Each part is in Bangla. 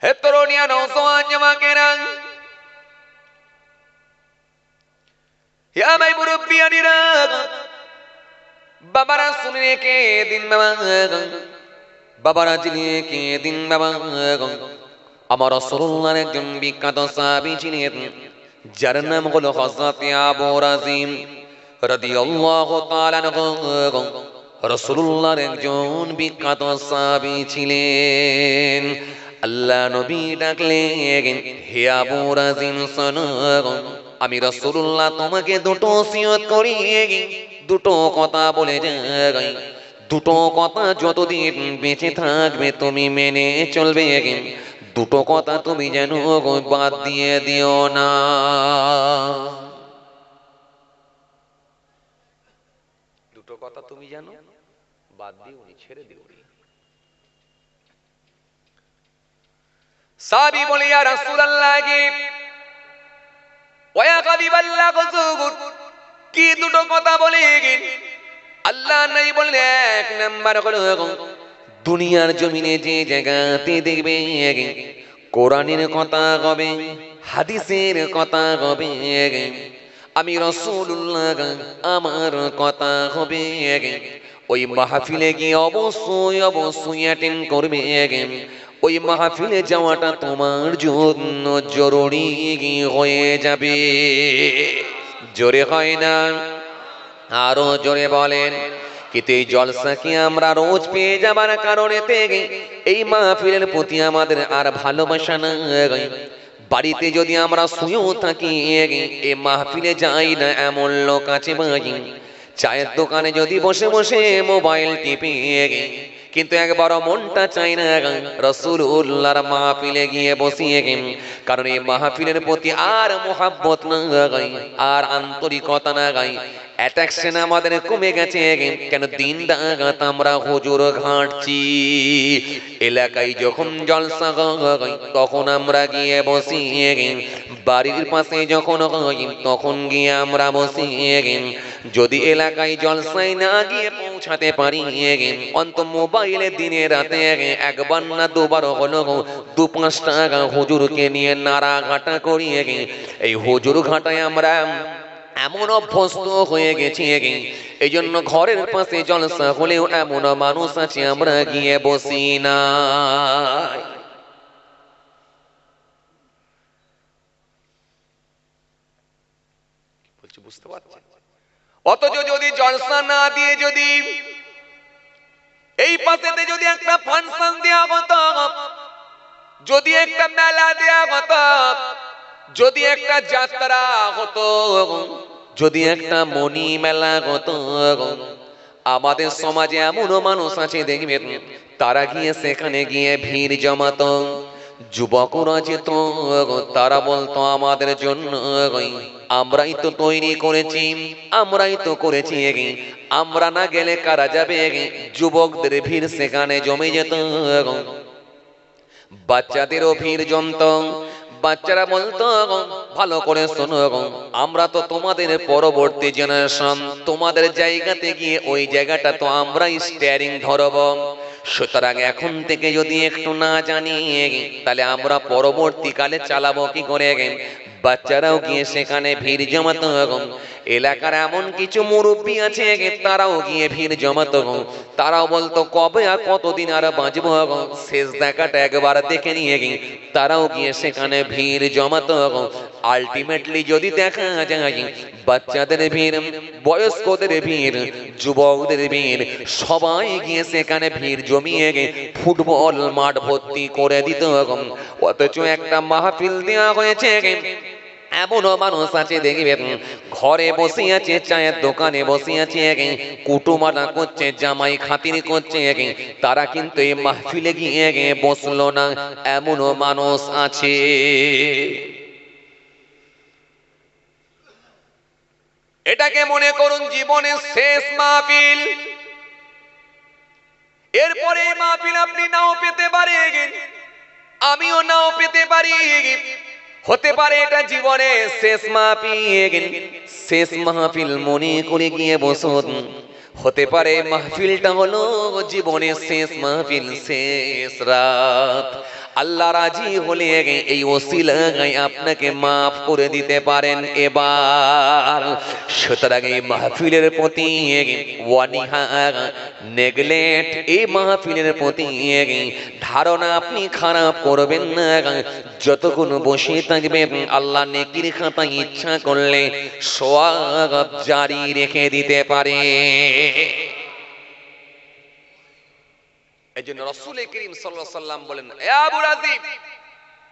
হে তরুণিয়া নওজওয়ান জামাকেরা, হে আমার মুরব্বিয়ানিরা, বাবারা শুনে কে দিন বাবা, বাবারা জেনে কে দিন বাবা। আমার রাসূলুল্লাহর একজন বিখ্যাত সাহাবী ছিলেন, যার নাম হলো হযরত আবু রাজিম রাদিয়াল্লাহু তাআলা আনহু। রাসূলুল্লাহর একজন বিখ্যাত সাহাবী ছিলেন। আল্লাহ নবী ডাকলেন, হে আবু রাজিম শোনো, আমি রাসূলুল্লাহ তোমাকে দুটো ওসিয়ত করি, দুটো কথা বলে যাই। দুটো কথা যতদিন বেঁচে থাকবে তুমি মেনে চলবে, দুটো কথা তুমি যেন বাদ দিয়ে দিও না। দুটো কথা তুমি জানো বাদ দিও নি, ছেড়ে দিও নি। সাহাবী বলে, ইয়া রাসূলুল্লাহ, ওয়া হাবিবাল্লাহ, কি দুটো কথা বলে? আল্লাহ নাই বললে, এক নাম্বার হলো দুনিয়ার জমিনে যে জায়গাতে দেখবে কোরআনের কথা হবে, হাদিসের কথা হবে, আমি রাসূলুল্লাহ আমার কথা হবে, ওই মাহফিলে গিয়ে অবশ্যই অবশ্যই অ্যাটেন্ড করবে। ওই মাহফিলে যাওয়াটা তোমার জন্য জরুরি হয়ে যাবে। জোরে হয় না? আরো জোরে বলেন। কিন্তু এই জলসা কি আমরা রোজ পেয়ে যাবার কারণে এই মাহফিলের প্রতি আমাদের আর ভালোবাসা নাই। বাড়িতে যদি আমরা শুয়েও থাকি, এই মাহফিলে যাই না এমন লোক আছে ভাই। চায়ের দোকানে যদি বসে বসে মোবাইল টিপি, কিন্তু একবারও মনটা চাই না রাসূলুল্লাহর মাহফিলে গিয়ে বসিয়ে। কারণ এই মাহফিলের প্রতি আর মোহাব্বত না গাই, আর আন্তরিকতা না গাই, অ্যাট্রাকশন আমাদের কমে গেছে। কেন দিন রাত আমরা হুজুর ঘাঁটছি। এলাকায় যখন জলসা গাই তখন আমরা গিয়ে বসি, বাড়ির পাশে যখন গাই তখন গিয়ে আমরা বসি। যদি এলাকায় জলসায় না গিয়ে পৌঁছাতে পারি, অন্ত মোবাইলে দিনে রাতে একবার না দুবার হলো 2-5 টাকা হুজুরকে নিয়ে নাড়া ঘাটা করিয়ে, এই হুজুর ঘাটায় আমরা এমন অভ্যস্ত হয়ে গেছি। এই জন্য ঘরের পাশে জলসা হলেও এমন মানুষ আছে আমরা গিয়ে বসি না। বুঝতে পারছেন? অথচ যদি জলসা না দিয়ে যদি এই পাশেতে যদি একটা ফাংশন দেওয়া হতো, যদি একটা মেলা দেওয়া হতো, যদি একটা যাত্রা হতো, যদি একটা মণি মেলা হতো, আমাদের সমাজে এমনও মানুষ আছে দেখবেন তারা গিয়ে সেখানে গিয়ে ভিড় জমাতো। যুবকরা যেত, তারা বলতো আমাদের জন্য আমরাই তো তৈরি করেছি, আমরাই তো করেছি, আমরা না গেলে কারা যাবে। যুবকদের ভিড় সেখানে জমে যেত, বাচ্চাদেরও ভিড় জমত। বাচ্চারা বলতো, ভালো করে শোনো, আমরা তো তোমাদের পরবর্তী জেনারেশন, তোমাদের জায়গাতে গিয়ে ওই জায়গাটা তো আমরাই স্টিয়ারিং ধরব। সুতরাং এখন থেকে যদি একটু না জানি তাহলে আমরা পরবর্তীকালে চালাবো কি করে। বাচ্চারাও গিয়ে সেখানে ভিড় জমাতো। এলাকার এমন কিছু মুরব্বী আছে তারাও গিয়ে ভিড় জমাতো। তারাও বলতো কবে আর কতদিন আর বাঁচবো, শেষ দেখাটা একবার দেখে নিয়ে তারাও গিয়ে সেখানে ভিড় জমাতো। আলটিমেটলি যদি দেখা যায় বাচ্চাদের ভিড়, বয়স্কদের ভিড়, যুবকদের ভিড়, সবাই গিয়ে সেখানে ভিড় জমিয়ে ফুটবল মাঠ ভর্তি করে দিত। অথচ একটা মাহফিল দেওয়া হয়েছে, এমনও মানুষ আছে দেখবেন ঘরে বসে আছে, চায়ের দোকানে বসে আছে, কুটুমানা করছে, জামাই খাতির করছে, তারা কিন্তু এই মাহফিলে গিয়ে বসলো না, এমনও মানুষ আছে। এটাকে মনে করুন জীবনের শেষ মাহফিল। এরপরে এই মাহফিল আপনি নাও পেতে পারেন, আমিও নাও পেতে পারি। হতে পারে এটা জীবনের শেষ মাহফিল। শেষ মাহফিল মনে করে গিয়ে বসুন। হতে পারে মাহফিলটা হলো জীবনের শেষ মাহফিল, শেষ রাত। আল্লাহ রাজি হলে এই ওসিলায় আপনাকে মাফ করে দিতে পারেন এবার। সুতরাং এই মাহফিলের প্রতি ওয়ানিহা নেগলেক্ট, এই মাহফিলের প্রতি ধারণা আপনি খারাপ করবেন না। যতক্ষণ বসে থাকবেন আল্লাহ নেকির খাতায় ইচ্ছা করলে সওয়াব জারি রেখে দিতে পারে। এই জন্য রাসূল করিম সাল্লাল্লাহু আলাইহি সাল্লাম বলেন, এ আবু রাজিব,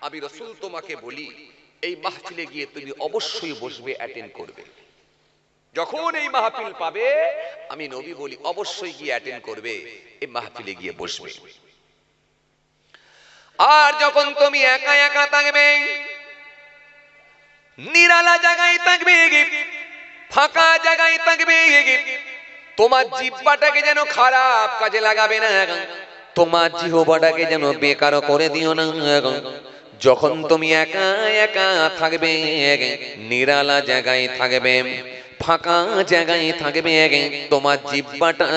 আমি রাসূল তোমাকে বলি এই মাহফিলে গিয়ে তুমি অবশ্যই বসবে, অ্যাটেন্ড করবে। যখন এই মাহফিল পাবে আমি নবী বলি অবশ্যই গিয়ে অ্যাটেন্ড করবে, এই মাহফিলে গিয়ে বসবে। আর যখন তুমি একা একা থাকবে, নিরালা জায়গায় থাকবে, ফাঁকা জায়গায় থাকবে, তোমার জিহ্বাটাকে যেন খারাপ কাজে লাগাবে না, তোমার জিহ্বাটাকে যেন বেকার করে দিও না। যখন তুমি একা একা থাকবে, নিরালা জায়গায় থাকবে, ফাঁকা জায়গায় থাকবে, তোমার জিহ্বাটা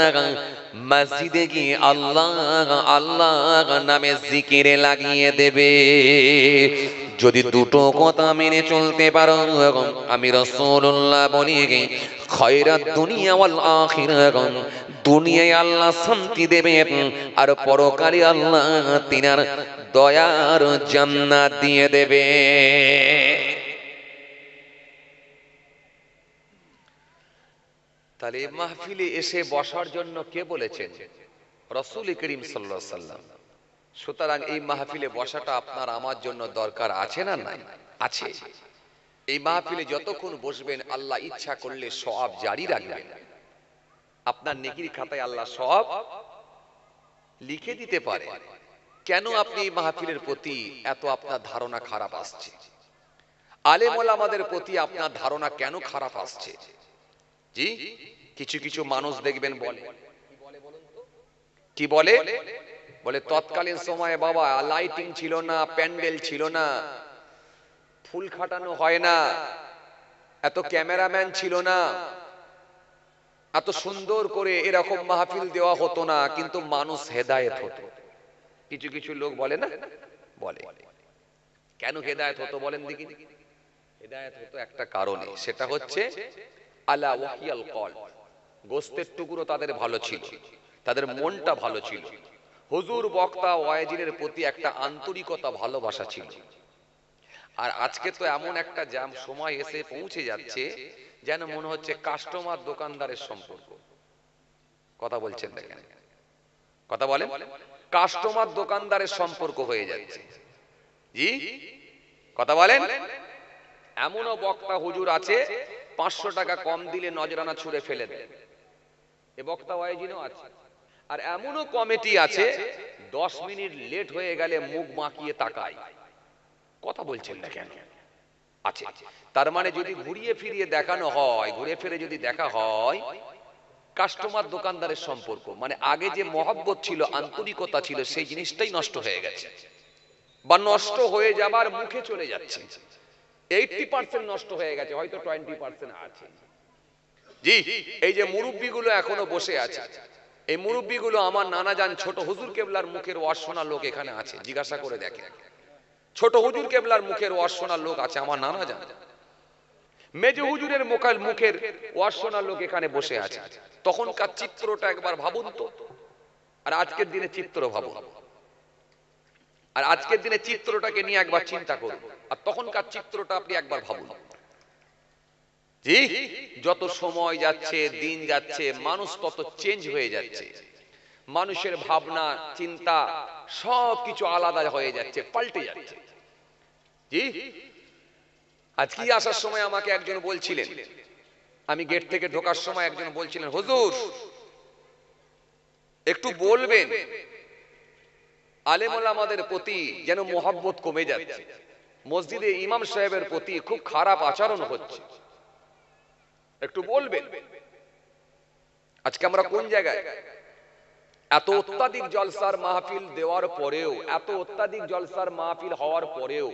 মসজিদে গিয়ে আল্লাহ আল্লাহ নামে জিকিরে লাগিয়ে দেবে। যদি দুটো কথা মেনে চলতে পারো, আমি রাসূলুল্লাহ বলি খায়রাত দুনিয়া ওয়াল আখিরাহ, দুনিয়ায় আল্লাহ শান্তি দেবে আর পরকালে আল্লাহ তিনার দয়ার জান্নাত দিয়ে দেবে। তাহলে মাহফিলে এসে বসার জন্য কে বলেছেন? রাসূল করিম সাল্লাল্লাহু আলাইহি সাল্লাম। সুতরাং এই মাহফিলে বসাটা আপনার আমার জন্য দরকার আছে না নাই? আছে। এই মাহফিলে যতক্ষণ বসবেন আল্লাহ ইচ্ছা করলে সওয়াব জারি রাখবেন, আপনার নেকির খাতায় আল্লাহ সওয়াব লিখে দিতে পারে। কেন আপনি এই মাহফিলের প্রতি এত আপনার ধারণা খারাপ আসছে? আলেম ওলামাদের প্রতি আপনার ধারণা কেন খারাপ আসছে? জি, কিছু কিছু মানুষ দেখবেন বলে, কি বলে? বলে তৎকালীন সময়ে বাবা লাইটিং ছিল না, প্যান্ডেল ছিল না, ফুল খাটানো হয় না, এত ক্যামেরাম্যান ছিল না, এত সুন্দর করে এরকম মাহফিল দেওয়া হতো না, কিন্তু মানুষ হেদায়েত হতো। কিছু কিছু লোক বলে না, বলে। কেন হেদায়েত হতো বলেন দেখি? হেদায়েত হতো একটা কারণে, সেটা হচ্ছে আলা ওয়াহিয়াল কল, গোস্তের টুকরো তাদের ভালো ছিল, তাদের মনটা ভালো ছিল, হুজুর বক্তা ওয়াইজিনের প্রতি একটা আন্তরিকতা ভালোবাসা ছিল। আর আজকে তো এমন একটা জাম সময় এসে পৌঁছে যাচ্ছে যেন মনে হচ্ছে কাস্টমার দোকানদারের সম্পর্ক। কথা বলছেন না কেন? কথা বলেন। কাস্টমার দোকানদারের সম্পর্ক হয়ে যাচ্ছে। জি, কথা বলেন। এমনও বক্তা হুজুর আছে 500 টাকা কম দিলে নজরানা ছুঁড়ে ফেলে দেয়, এ বক্তা ওয়াইজিনও আছে। আর এমনও কমিটি আছে 10 মিনিট লেট হয়ে গেলে মুখ বাঁকিয়ে তাকায়। কথা বলছেন না কেন? আছে। তার মানে যদি ঘুরিয়ে ফিরিয়ে দেখানো হয়, ঘুরে ফিরে যদি দেখা হয় কাস্টমার দোকানদারের সম্পর্ক, মানে আগে যে মহব্বত ছিল, আন্তরিকতা ছিল, সেই জিনিসটাই নষ্ট হয়ে গেছে বা নষ্ট হয়ে যাবার মুখে চলে যাচ্ছে। 80% নষ্ট হয়ে গেছে, হয়তো 20% আছে। জি, এই যে মুরব্বিগুলো এখনো বসে আছে, এই মুরব্বিগুলো আমার নানা জান ছোট হুজুর কেবলার মুখের ওয়াজ শোনা লোক এখানে আছে, জিজ্ঞাসা করে দেখে। ছোট হুজুর কেবলার মুখের ওয়াজ শোনার লোক আছে, আমার নানা জান। মেজো হুজুরের মুখের ওয়াজ শোনার লোক এখানে বসে আছে। তখনকার চিত্রটা একবার ভাবুন তো, আর আজকের দিনে চিত্র ভাবুন, আর আজকের দিনে চিত্রটাকে নিয়ে একবার চিন্তা করুন, আর তখনকার চিত্রটা আপনি একবার ভাবুন। জি, যত সময় যাচ্ছে, দিন যাচ্ছে, মানুষ তত চেঞ্জ হয়ে যাচ্ছে, মানুষের ভাবনা চিন্তা সবকিছু আলাদা হয়ে যাচ্ছে, পাল্টে যাচ্ছে। জি, আজকে আসার সময় আমাকে একজন বলছিলেন, আমি গেট থেকে ঢোকার সময় একজন বলছিলেন, হুজুর একটু বলবেন আলেম ওলামাদের প্রতি যেন মোহাব্বত কমে যাচ্ছে, মসজিদে ইমাম সাহেবের প্রতি খুব খারাপ আচরণ হচ্ছে, একটু বলবেন। আজকে আমরা কোন জায়গায়? এত অত্যাধিক জলসার মাহফিল দেওয়ার পরেও, এত অত্যাধিক জলসার মাহফিল হওয়ার পরেও,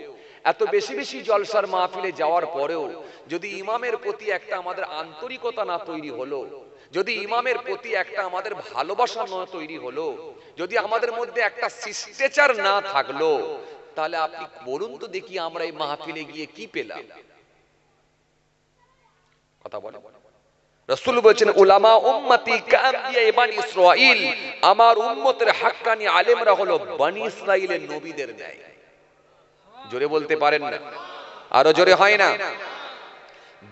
এত বেশি বেশি জলসার মাহফিলে যাওয়ার পরেও যদি ইমামের প্রতি একটা আমাদের আন্তরিকতা না তৈরি হলো, যদি ইমামের প্রতি একটা আমাদের ভালোবাসা নয় তৈরি হলো, যদি আমাদের মধ্যে একটা শিষ্টাচার না থাকলো, তাহলে আপনি বলুন তো দেখি আমরা এই মাহফিলে গিয়ে কি পেলাম? কথা বলেন। রাসূল বলেছেন উলামা উম্মতি কাআমবিয়া বনি ইসরাঈল, আমার উম্মতের হাক্কানি আলেমরা হলো বনি ইসরাঈলের নবীদের ন্যায়। জোরে বলতে পারেন না? আরো জোরে হয় না?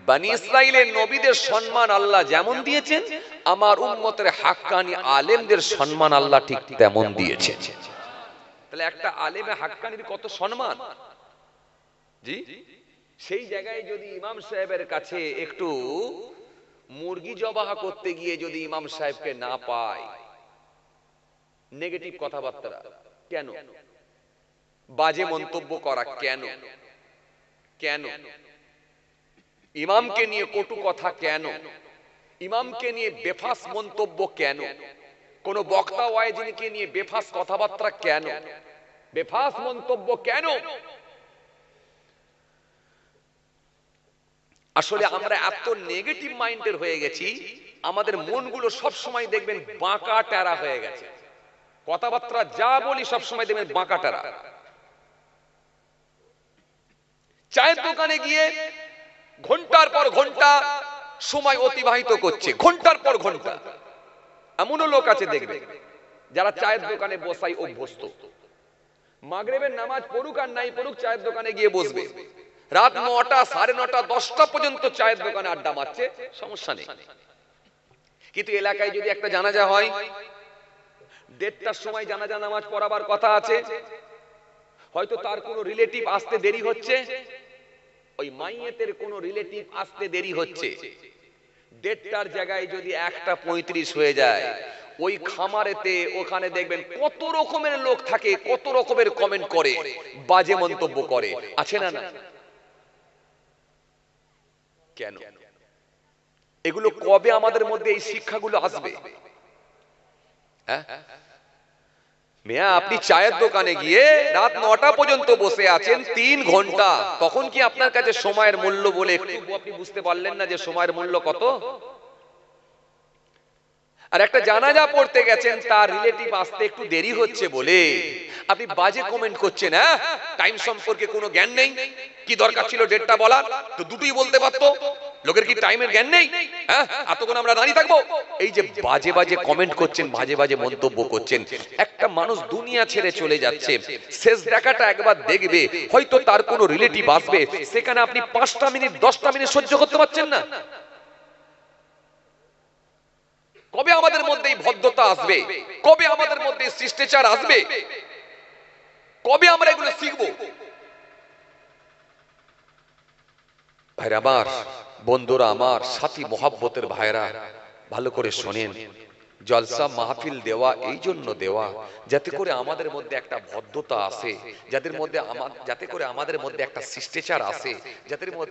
বনি ইসরাঈলের নবীদের সম্মান আল্লাহ যেমন দিয়েছেন, আমার উম্মতের হাক্কানি আলেমদের সম্মান আল্লাহ ঠিক তেমন দিয়েছেন। তাহলে একটা আলেমে হাক্কানির কত সম্মান! জি, সেই জায়গায় যদি ইমাম সাহেবের কাছে একটু মুরগি জবাহ করতে গিয়ে যদি ইমাম সাহেবকে না পায়, নেগেটিভ কথাবার্তা কেন? বাজে মন্তব্য করা কেন? কেন ইমামকে নিয়ে কটু কথা কেন? ইমামকে নিয়ে বেফাস মন্তব্য কেন? কোন বক্তা ওয়াইজিকে নিয়ে বেফাস কথাবার্তা কেন? বেফাস মন্তব্য কেন? আসলে আমরা এত নেগেটিভ মাইন্ডের হয়ে গেছি, আমাদের মনগুলো সব সময় দেখবেন বাঁকা টেরা হয়ে গেছে। কথাবার্তা যা বলি সব সময় দেখবেন বাঁকা টেরা। চায়ের দোকানে গিয়ে ঘন্টার পর ঘন্টা সময় অতিবাহিত করছে, ঘন্টার পর ঘন্টা। এমনও লোক আছে দেখবে যারা চায়ের দোকানে বসাই অভ্যস্ত, মাগরিবের নামাজ পড়ুক আর নাই পড়ুক চায়ের দোকানে গিয়ে বসবে, রাত 9টা, 9:30, 10টা পর্যন্ত চায়ের দোকানে আড্ডা মারছে, সমস্যা নেই। কিন্তু এলাকায় যদি একটা জানাজা হয়, 1:30টার সময় জানাজা নামাজ পড়াবার কথা আছে, হয়তো তার কোনো রিলেটিভ আসতে দেরি হচ্ছে, ওই মাইয়েতের কোনো রিলেটিভ আসতে দেরি হচ্ছে, 1:30টার জায়গায় যদি 1:35 হয়ে যায়, ওই খামারেতে ওখানে দেখবেন কত রকমের লোক থাকে, কত রকমের কমেন্ট করে, বাজে মন্তব্য করে, আছে না? না কেন? এগুলো কবে আমাদের মধ্যে এই শিক্ষাগুলো আসবে? হ্যাঁ, মিয়া আপনি চায়ের দোকানে গিয়ে রাত 9টা পর্যন্ত বসে আছেন, 3 ঘন্টা, তখন কি আপনার কাছে সময়ের মূল্য বলে একটু আপনি বুঝতে পারলেন না যে সময়ের মূল্য কত? আর একটা জানাজা পড়তে গেছেন, তার রিলেটিভ আসতে একটু দেরি হচ্ছে বলে আপনি বাজে কমেন্ট করছেন। হ্যাঁ, টাইম সম্পর্কে কোনো জ্ঞান নেই, কি দরকার ছিল 1:30টা বলার? তো 2টোই বলতে পারতো। লোকের কি টাইমের জ্ঞান নেই? হ্যাঁ, এতক্ষণ আমরা দাঁড়িয়ে থাকবো? এই যে বাজে বাজে কমেন্ট করছেন, বাজে বাজে মন্তব্য করছেন, একটা মানুষ দুনিয়া ছেড়ে চলে যাচ্ছে, শেষ দেখাটা একবার দেখবে, হয়তো তার কোনো রিলেটিভ আসবে, সেখানে আপনি 5টা মিনিট 10টা মিনিট সহ্য করতে পারছেন না? কবে আমাদের মধ্যে এই ভদ্রতা আসবে? কবে আমাদের মধ্যে শিষ্টাচার আসবে? কবে আমরা এগুলো শিখবো? ভাইরা আমার, বন্ধুরা আমার, সাথী মহব্বতের ভাইরা, ভালো করে শোনেন। জলসা মাহফিল দেওয়া এই জন্য দেওয়া, যাতে করে আমাদের মধ্যে একটা ভদ্রতা আসে, যাতে করে আমাদের মধ্যে একটা শিষ্টাচার আসে,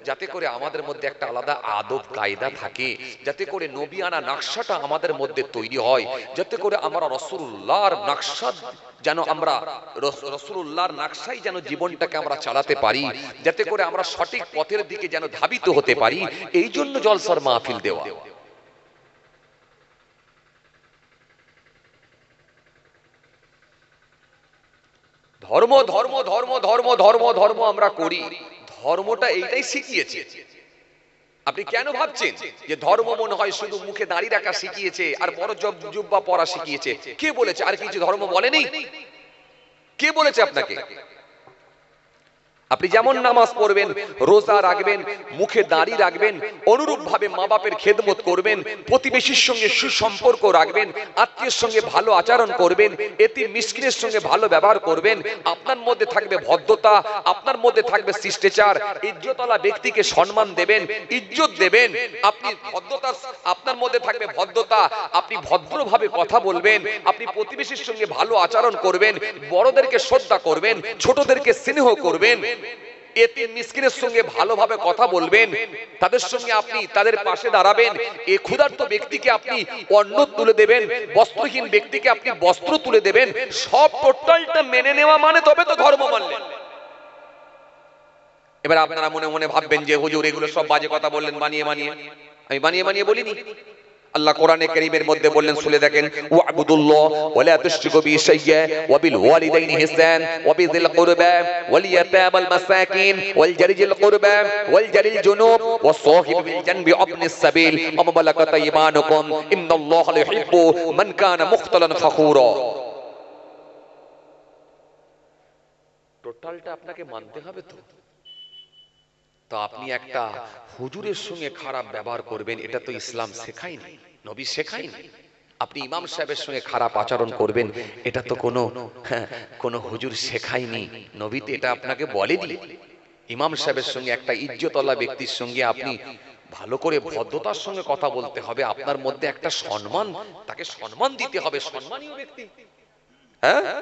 যাতে করে আমাদের মধ্যে একটা আলাদা আদব কায়দা থাকে, যাতে করে নবিয়ানা নকশাটা আমাদের মধ্যে তৈরি হয়, যাতে করে আমরা রাসূলুল্লাহর নকশা যেন আমরা রাসূলুল্লাহর নকশায় যেন জীবনটাকে আমরা চালাতে পারি, যাতে করে আমরা সঠিক পথের দিকে যেন ধাবিত হতে পারি। এই জন্য জলসার মাহফিল দেওয়া। ধর্ম ধর্ম ধর্ম ধর্ম ধর্ম ধর্ম আমরা করি, ধর্মটা এইটাই শিখিয়েছে। আপনি কেন ভাবছেন যে ধর্ম মনে হয় শুধু মুখে দাঁড়িয়ে রাখা শিখিয়েছে আর বড় জুব্বা পরা শিখিয়েছে? কে বলেছে? আর কিছু ধর্ম বলেনি? কে বলেছে আপনাকে? আপনি যেমন নামাজ পড়বেন, রোজা রাখবেন, মুখে দাড়ি রাখবেন, অনুরূপ ভাবে মা বাপের খেদমত করবেন, প্রতিবেশীর সঙ্গে সুসম্পর্ক রাখবেন, আত্মীয়ের সঙ্গে ভালো আচরণ করবেন, এতিম মিসকিনের সঙ্গে ভালো ব্যবহার করবেন, আপনার মধ্যে থাকবে ভদ্রতা, আপনার মধ্যে থাকবে শিষ্টাচার, ইজ্জতওয়ালা ব্যক্তিকে সম্মান দেবেন, ইজ্জত দেবেন, আপনি ভদ্রতা, আপনার মধ্যে থাকবে ভদ্রতা, আপনি ভদ্রভাবে কথা বলবেন, আপনি প্রতিবেশীর সঙ্গে ভালো আচরণ করবেন, বড়দেরকে শ্রদ্ধা করবেন, ছোটদেরকে স্নেহ করবেন, এতিম মিসকিনের সঙ্গে ভালোভাবে কথা বলবেন, তাদের সঙ্গে আপনি তাদের পাশে দাঁড়াবেন, এই ক্ষুধার্ত ব্যক্তিকে আপনি অন্ন তুলে দেবেন, বস্ত্রহীন ব্যক্তিকে আপনি বস্ত্র তুলে দেবেন। সব টোটালটা মেনে নেওয়া মানে তবে তো ধর্ম মানলেন। এবার আপনারা মনে মনে ভাববেন যে হুজুর এগুলো সব বাজে কথা বললেন বানিয়ে বানিয়ে। আমি বানিয়ে বানিয়ে বলিনি, আল্লাহ কোরআনে কারীমের মধ্যে বললেন, শুনে দেখেন, ওয়াবুদুল্লাহ ওয়া লা তুশরিকু বিহি শাইয়্যা ওয়া বিল ওয়ালিদাইনি ইহসান ওয়া বিযিল কুরবা ওয়াল ইয়াতামা ওয়াল মাসাকিন ওয়াল জারিল কুরবা ওয়াল জারিল জুনুব ওয়াস সাহিবি বিল জানবি ওয়াবনিস সাবিল ওয়া মা মালাকাত আইমানুকুম ইন্নাল্লাহা লা ইউহিব্বু মান কানা মুখতালান ফাখুরা। টোটালটা আপনাকে মানতে হবে তো। তো আপনি একটা হুজুরের সঙ্গে খারাপ ব্যবহার করবেন, এটা তো ইসলাম শেখায়নি, নবী শেখায়নি। আপনি ইমাম সাহেবের সঙ্গে খারাপ আচরণ করবেন, এটা তো কোনো হুজুর শেখায়নি, নবী তো এটা আপনাকে বলেনি। ইমাম সাহেবের সঙ্গে, একটা ইজ্জতওয়ালা ব্যক্তির সঙ্গে আপনি ভালো করে ভদ্রতার সঙ্গে কথা বলতে হবে। আপনার মধ্যে একটা সম্মান, তাকে সম্মান দিতে হবে, সম্মানীয় ব্যক্তি। হ্যাঁ,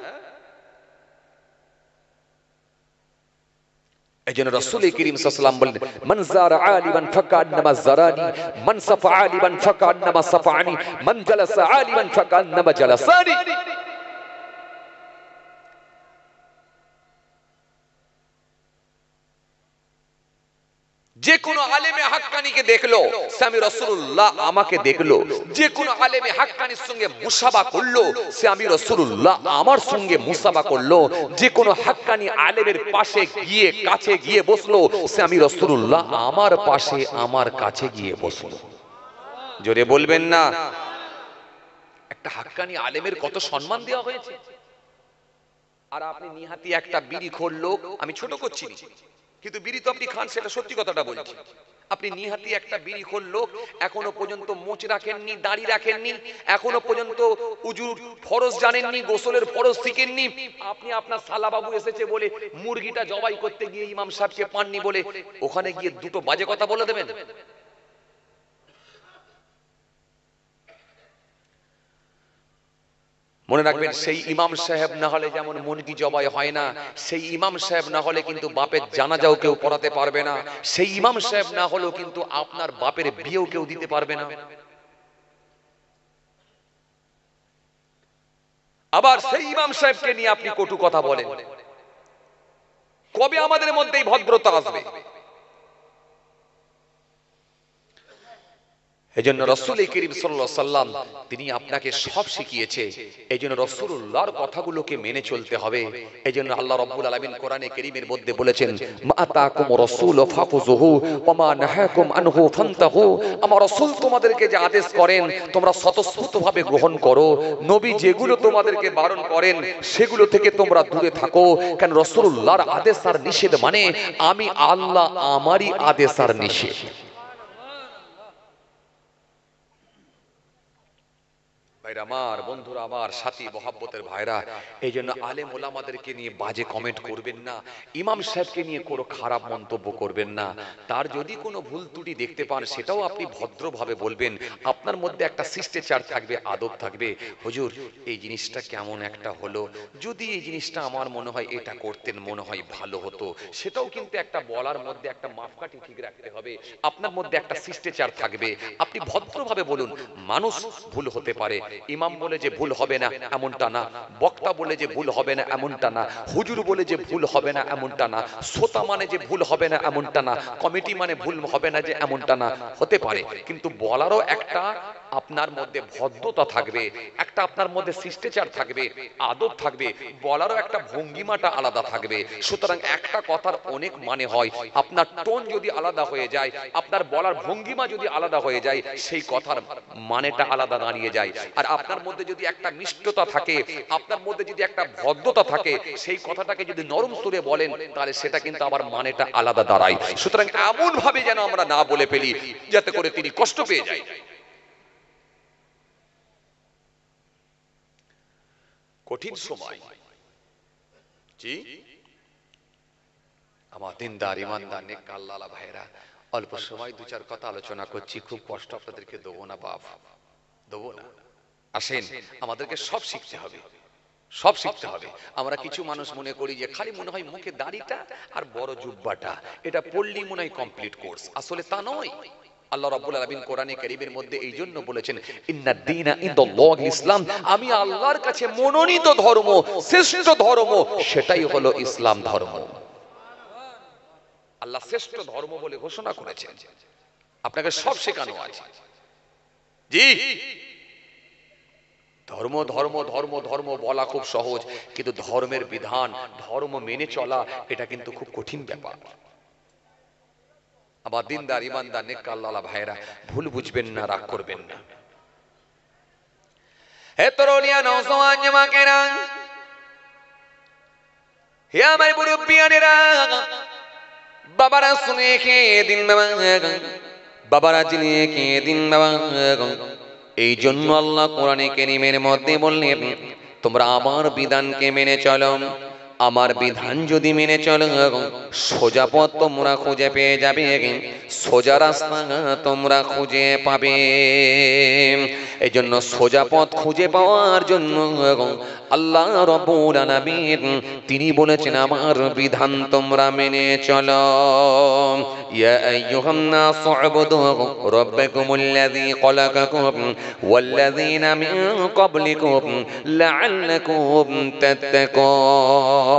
এইজন্য রাসূল করিম সাল্লাল্লাহু আলাইহি ওয়াসাল্লাম বলেন, মান যারা আলিমান ফাকান্নামা যারানি, মান সাফা আলিমান ফাকান্নামা সাফানি, মান জালাসা আলিমান ফাকান্নামা জালাসানি। যে কোন আলেমে হাক্কানিকে দেখলো, স্বামী রাসূলুল্লাহ আমাকে দেখলো। যে কোন আলেমে হাক্কানির সঙ্গে মুসাবা করলো, সে আমি রাসূলুল্লাহ আমার সঙ্গে মুসাবা করলো। যে কোন হাক্কানি আলেমের পাশে গিয়ে, কাছে গিয়ে বসলো, সে আমি রাসূলুল্লাহ আমার পাশে, আমার কাছে গিয়ে বসলো। জোরে বলবেন না? একটা হাক্কানি আলেমের কত সম্মান দেওয়া হয়েছে। আর আপনি নিহাতি একটা বিড়িখোর লোক, আমি ছোট করছি না, কিন্তু বিড়ি তো আপনি খান, সেটা সত্যি কথাটা বলছি। আপনি নিহাতি একটা বিড়িখোর লোক, এখনো পর্যন্ত মোচ রাখেননি, দাড়ি রাখেননি, এখনো পর্যন্ত উজুর ফরজ জানেননি, গোসলের ফরজ শিখেননি। আপনি আপনার শালাবাবু এসেছে বলে মুরগিটা জবাই করতে গিয়ে ইমাম সাহেবকে পাননি বলে ওখানে গিয়ে দুটো বাজে কথা বলে দেবেন। মনে রাখবেন, সেই ইমাম সাহেব না হলে যেমন মুরগি জবাই হয় না, সেই ইমাম সাহেব না হলে কিন্তু বাপের জানাজাও কেউ পড়াতে পারবে না, সেই ইমাম সাহেব না হলেও কিন্তু আপনার বাপের বিয়েও কেউ দিতে পারবে না। আবার সেই ইমাম সাহেবকে নিয়ে আপনি কটু কথা বলেন, কবে আমাদের মধ্যে এই ভদ্রতা আসবে? এজন্য রাসূল করিম সাল্লাল্লাহু আলাইহি ওয়াসাল্লাম তিনি আপনাকে সব শিখিয়েছে। এজন্য রাসূলুল্লাহর কথাগুলোকে মেনে চলতে হবে। এজন্য আল্লাহ রাব্বুল আলামিন কোরআনে কারীমের মধ্যে বলেছেন, মা আতাকুম রাসূল ফাখুযুহু ওয়া মা নাহাকুম আনহু ফান্তাহু। আমার রাসূল তোমাদেরকে যে আদেশ করেন তোমরা স্বতঃস্ফূর্তভাবে গ্রহণ করো। নবী যেগুলো তোমাদেরকে বারণ করেন সেগুলো থেকে তোমরা দূরে থাকো। কারণ রাসূলুল্লাহর আদেশ আর নিষেধ মানে আমি আল্লাহ আমারই আদেশ আর নিষেধ। ভাইরা আমার, বন্ধুরা আমার, সাথী মহব্বতের ভাইরা, এই জন্য আলেম ওলামাদেরকে নিয়ে বাজে কমেন্ট করবেন না, ইমাম সাহেবকে নিয়ে কোনো খারাপ মন্তব্য করবেন না। তার যদি কোনো ভুল ত্রুটি দেখতে পান সেটাও আপনি ভদ্রভাবে বলবেন। আপনার মধ্যে একটা শিষ্টাচার থাকবে, আদব থাকবে। হুজুর এই জিনিসটা কেমন একটা হলো, যদি এই জিনিসটা আমার মনে হয় এটা করতেন মনে হয় ভালো হতো, সেটাও কিন্তু একটা বলার মধ্যে একটা মাপকাঠি ঠিক রাখতে হবে। আপনার মধ্যে একটা শিষ্টাচার থাকবে, আপনি ভদ্রভাবে বলুন। মানুষ ভুল হতে পারে, ইমাম বলে যে ভুল হবে না এমনটা না, বক্তা বলে যে ভুল হবে না এমনটা না, হুজুর বলে যে ভুল হবে না এমনটা না, শ্রোতা মানে যে ভুল হবে না এমনটা না, কমিটি মানে ভুল হবে না যে এমনটা না। হতে পারে, কিন্তু বলারও একটা আপনার মধ্যে ভদ্রতা থাকবে, একটা আপনার মধ্যে শিষ্টাচার থাকবে, আদব থাকবে, বলারও একটা ভঙ্গিমাটা আলাদা থাকবে। সুতরাং একটা কথার অনেক মানে হয়, আপনার টোন যদি আলাদা হয়ে যায়, আপনার বলার ভঙ্গিমা যদি আলাদা হয়ে যায়, সেই কথার মানেটা আলাদা দাঁড়িয়ে যায়। আর আপনার মধ্যে যদি একটা মিষ্টতা থাকে, আপনার মধ্যে যদি একটা ভদ্রতা থাকে, সেই কথাটাকে যদি নরম সুরে বলেন তাহলে সেটা কিন্তু আবার মানেটা আলাদা দাঁড়ায়। সুতরাং এমন ভাবে যেন আমরা না বলে ফেলি যাতে করে তিনি কষ্ট পেয়ে যায়। কঠিন সময়, জি আমার দিনদার ইমানদার নেক আল্লাহওয়ালা ভাইরা, অল্প সময় দু চার কথা আলোচনা করছি, খুব কষ্ট আপনাদেরকে দেবো না বাপ, দেবো না। আসেন, আমাদেরকে সব শিখতে হবে, সব শিখতে হবে। আমরা কিছু মানুষ মনে করি যে খালি মনে হয় মুখে দাড়িটা আর বড় জুব্বাটা, এটা পড়লি মনে হয় কমপ্লিট কোর্স। আসলে তা নয়। আল্লাহ রাব্বুল আলামিন কোরআনে কারীমের মধ্যে এই জন্য বলেছেন, ইন্নাদ দীনা ইনদাল্লাহিল ইসলাম, আমি আল্লাহর কাছে মনোনীত ধর্ম, শ্রেষ্ঠ ধর্ম সেটাই হলো ইসলাম ধর্ম। আল্লাহ শ্রেষ্ঠ ধর্ম বলে ঘোষণা করেছেন। আপনাকে সব শেখানো আছে। জি, ধর্ম ধর্ম ধর্ম ধর্ম বলা খুব সহজ, কিন্তু ধর্মের বিধান, ধর্ম মেনে চলা, এটা কিন্তু খুব কঠিন ব্যাপার। আবার দিনদার ইমানদার নেককার আল্লাহ ভাইরা, ভুল বুঝবেন না, রাগ করবেন না। হে তরুণিয়া নওজওয়ান যুবকেরা, হে আমার মুরব্বিয়ানেরা, বাবারা শুনে খেয়ে দিন বাবা, বাবারা জিনিয়ে খেয়ে দিন বাবা। এই জন্য আল্লাহ কোরআনে কারীমের মধ্যে বললেন, তোমরা আমার বিধানকে মেনে চলো। আমার বিধান যদি মেনে চলো, সোজা পথ তোমরা খুঁজে পেয়ে যাবে, সোজা রাস্তা তোমরা খুঁজে পাবে। এই জন্য সোজা পথ খুঁজে পাওয়ার জন্য আল্লাহ রাব্বুল আলামিন তিনি বলেছেন, আমার বিধান তোমরা মেনে চলো। ইয়া আইয়ুহান নাস উবুদু রাব্বাকুমুল্লাযী খলাকাকুম ওয়াল্লাযীনা মিন ক্বাবলিকুম লাআল্লাকুম তাত্তাকুন।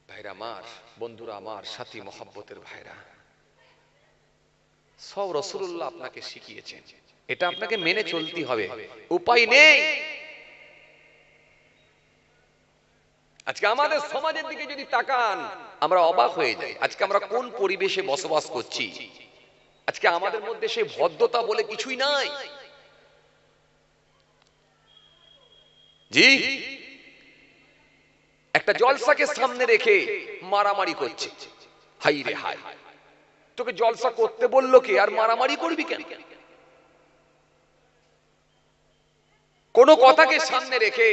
ভাইরা আমার, বন্ধুরা আমার, সাথী মহব্বতের ভাইরা, সব রাসূলুল্লাহ আপনাকে শিখিয়েছেন, এটা আপনাকে মেনে চলতে হবে, উপায় নেই। আজকে আমাদের সমাজের দিকে যদি তাকান, আমরা অবাক হয়ে যাই। আজকে আমরা কোন পরিবেশে বসবাস করছি? আজকে আমাদের মধ্যে সেই ভদ্রতা বলে কিছুই নাই। জি, একটা জলসাকে সামনে রেখে মারামারি করছে। হাই রে হাই, তোকে জলসা করতে বললো কে, আর মারামারি করবি কেন? কোন কথাকে সামনে রেখে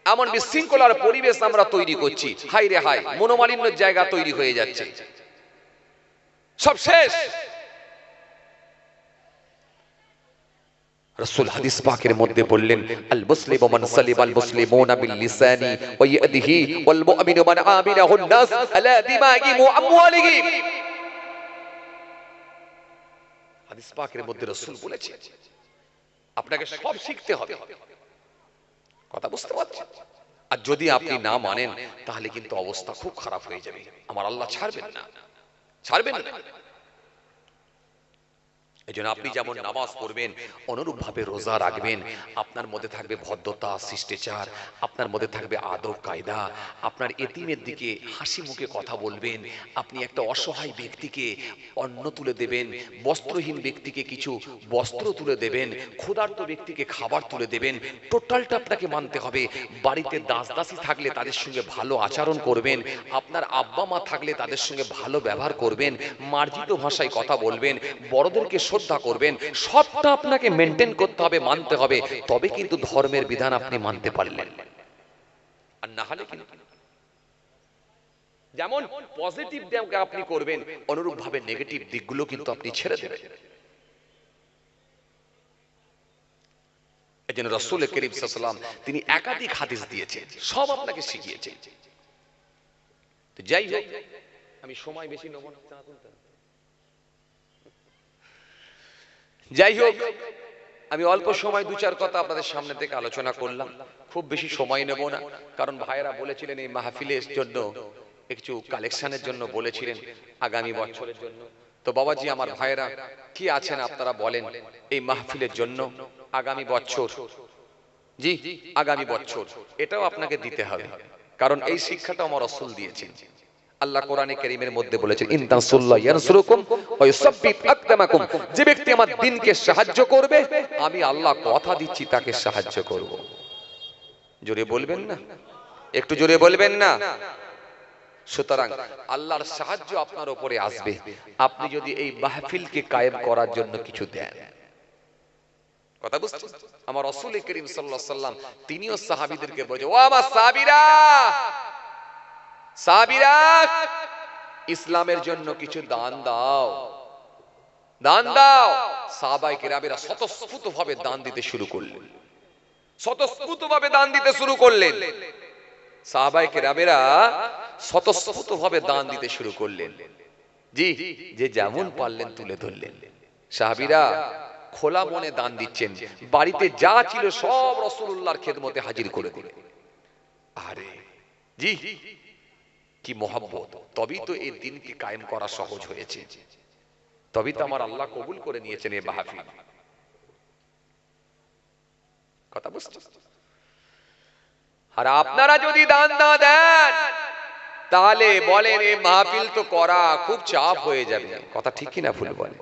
এমন বিশৃঙ্খলার পরিবেশ আমরা তৈরি করছি। হাই রে হাই, মনোমালিন্যের জায়গা তৈরি হয়ে যাচ্ছে, সব শেষ। রাসূল হাদিস পাকের মধ্যে বললেন, আল মুসলিমু মান সালিমাল মুসলিমুনা বিল লিসানি ওয়া ইয়াদিহি ওয়াল মুমিনু মান আমিনাহুন নাস আলা দিমাইহি ওয়া আমওয়ালিহি। হাদিস পাকের মধ্যে রাসূল বলেছেন, আপনাকে সব শিখতে হবে। কথা বুঝতে পারছেন? আর যদি আপনি না মানেন, তাহলে কিন্তু অবস্থা খুব খারাপ হয়ে যাবে। আমার আল্লাহ ছাড়বেন না, ছাড়বেন না। এজন্য আপনি যেমন নামাজ পড়বেন, অনুরূপ ভাবে রোজা রাখবেন। আপনার মধ্যে থাকবে ভদ্রতা, শিষ্টাচার, আপনার মধ্যে থাকবে আদব কায়দা। আপনার এতিমের দিকে হাসি মুখে কথা বলবেন। আপনি একটা অসহায় ব্যক্তিকে অন্ন তুলে দেবেন, বস্ত্রহীন ব্যক্তিকে কিছু বস্ত্র তুলে দেবেন, ক্ষুধার্ত ব্যক্তিকে খাবার তুলে দেবেন। টোটালটা আপনাকে মানতে হবে। বাড়িতে দাস দাসী থাকলে তাদের সঙ্গে ভালো আচরণ করবেন। আপনার আব্বা মা থাকলে তাদের সঙ্গে ভালো ব্যবহার করবেন, মার্জিত ভাষায় কথা বলবেন, বড়দেরকে শ্রদ্ধা করবেন। সবটা আপনাকে মেনটেন করতে হবে, মানতে হবে, তবে কিন্তু ধর্মের বিধান আপনি মানতে পারলেন। আর না হলে কিন্তু যেমন পজিটিভ দিককে আপনি করবেন, অনুরূপ ভাবে নেগেটিভ দিকগুলো কিন্তু আপনি ছেড়ে দেবেন। এজন্য রাসূল করিম সাল্লাল্লাহু আলাইহি ওয়াসাল্লাম তিনি একাধিক হাদিস দিয়েছেন, সব আপনাকে শিখিয়েছেন। তো যাই হোক, আমি সময় বেশি নেব না। যাই হোক, আমি অল্প সময় দু চার কথা আপনাদের সামনে থেকে আলোচনা করলাম, খুব বেশি সময় নেব না। কারণ ভাইয়েরা বলেছিলেন এই মাহফিলের জন্য কিছু কালেকশনের জন্য বলেছিলেন, আগামী বছরের জন্য। তো বাবাজি, আমার ভাইয়েরা কি আছেন আপনারা বলেন, এই মাহফিলের জন্য আগামী বছর, জি আগামী বছর এটাও আপনাকে দিতে হবে। কারণ এই শিক্ষাটা আমার রাসূল দিয়েছেন। আল্লাহ কোরআনে কারীমের মধ্যে বলেছেন, ইন তানসুরুল্লাহ ইয়ানসুরকুম ওয়া ইউসাব্বিত আকদামাকুম। যে ব্যক্তি আমার দ্বীনকে সাহায্য করবে, আমি আল্লাহ কথা দিচ্ছি তাকে সাহায্য করব। জোরে বলবেন না? একটু জোরে বলবেন না? সুতরাং আল্লাহর সাহায্য আপনার উপরে আসবে, আপনি যদি এই মাহফিলকে কায়েম করার জন্য কিছু দেন। কথা বুঝছেন? আমার রাসূল করিম সাল্লাল্লাহু আলাইহি ওয়াসাল্লাম তিনিও সাহাবীদেরকে বলেছে, ও আমার সাহাবীরা, সাহাবীরা, ইসলামের জন্য কিছু দান দাও, দান দাও। সাহাবায়ে কেরামেরা স্বতঃস্ফূর্তভাবে দান দিতে শুরু করলেন, স্বতঃস্ফূর্তভাবে দান দিতে শুরু করলেন। সাহাবায়ে কেরামেরা স্বতঃস্ফূর্তভাবে দান দিতে শুরু করলেন। জি, যে যেমন পারলেন তুলে ধরলেন। সাহাবীরা খোলা মনে দান দিচ্ছেন, বাড়িতে যা ছিল সব রাসূলুল্লাহর খেদমতে হাজির করে দিলেন। আরে জি, কি মহব্বত, তবেই তো এই দিনকে কায়েম করা সহজ হয়েছে, তবেই তো আমার আল্লাহ কবুল করে নিয়েছেন এই মাহফিল। কথা বুঝতে? আর আপনারা যদি দান না দেন তাহলে বলেন এই মাহফিল তো করা খুব চাপ হয়ে যাবে। কথা ঠিক কিনা ভুল বলেন?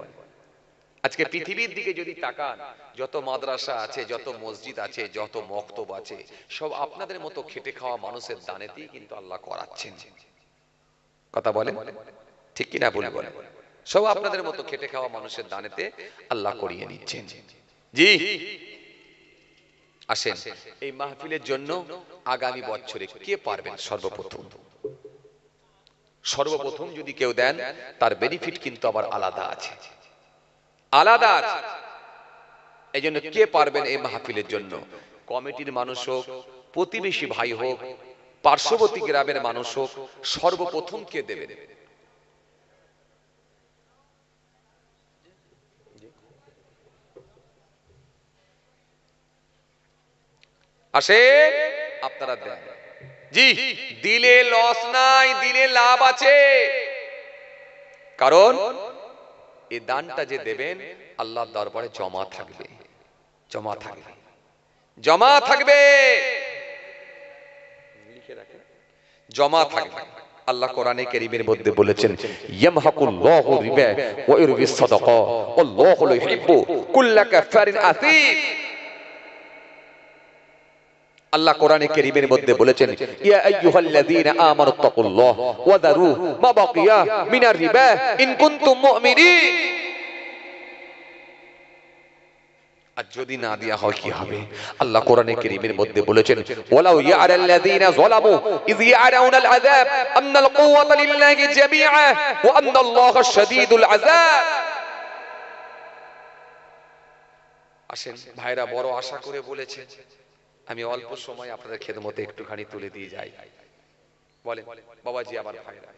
আজকে পৃথিবীর দিকে যদি তাকান, যত মাদ্রাসা আছে, যত মসজিদ আছে, যত মক্তব আছে, সব আপনাদের মতো খেটে খাওয়া মানুষের দানেতেই কিন্তু আল্লাহ করাচ্ছেন। কথা বলেন ঠিক কিনা ভুল বলেন? সব আপনাদের মতো খেটে খাওয়া মানুষের দানেতে আল্লাহ করিয়ে নিচ্ছেন। জি আসেন, এই মাহফিলের জন্য আগামী বছরে কে পারবেন সর্বপ্রথম যদি কেউ দেন, তার বেনিফিট কিন্তু আবার আলাদা আছে, আলাদা আছে। এই জন্য কে পারবেন এই মাহফিলের জন্য, কমিটির মানুষ হোক, প্রতিবেশী ভাই হোক, পার্শ্ববর্তী গ্রামের মানুষ হোক, সর্বপ্রথম কে দেবেন? আসে আপনারা দেন। জি, দিলে লস নাই, দিলে লাভ আছে। কারণ এই দানটা যে দেবেন আল্লাহর দরবারে জমা থাকবে, জমা থাকবে, জমা থাকবে, লিখে রাখেন, জমা থাকবে। আল্লাহ কোরআনে কারীমের মধ্যে বলেছেন, ইয়ামহাকুল্লাহু রিবা ওয়া ইউরবিস সাদাকা আল্লাহু লা ইউহিব্বু কুল্লা কাফারিন আসীম। আল্লাহ কোরআনে কারীমের মধ্যে বলেছেন, ইয়া আইয়ুহাল্লাযীনা আমানুত্তাকুল্লাহ ওয়া দারু মা বাকিয়া মিনার রিবা ইন কুনতুম মুমিনিন। আর যদি না দেয়া হয় কি হবে? আল্লাহ কোরআনে কারীমের মধ্যে বলেছেন, ওয়ালাউ ইয়ারাল্লাযীনা যালামু ইয ইয়ারাউনাল আযাব আন্নাল কুওয়াতা লিল্লাহি জামিআ ওয়া আন্নাল্লাহা শাদীদুল আযাব। আসেন ভাইরা, বড় আশা করে বলেছেন, আমি অল্প সময় আপনাদের খেদমতে একটুখানি তুলে দিয়ে যাই। বলেন বাবাজি, আমার ভাইরা,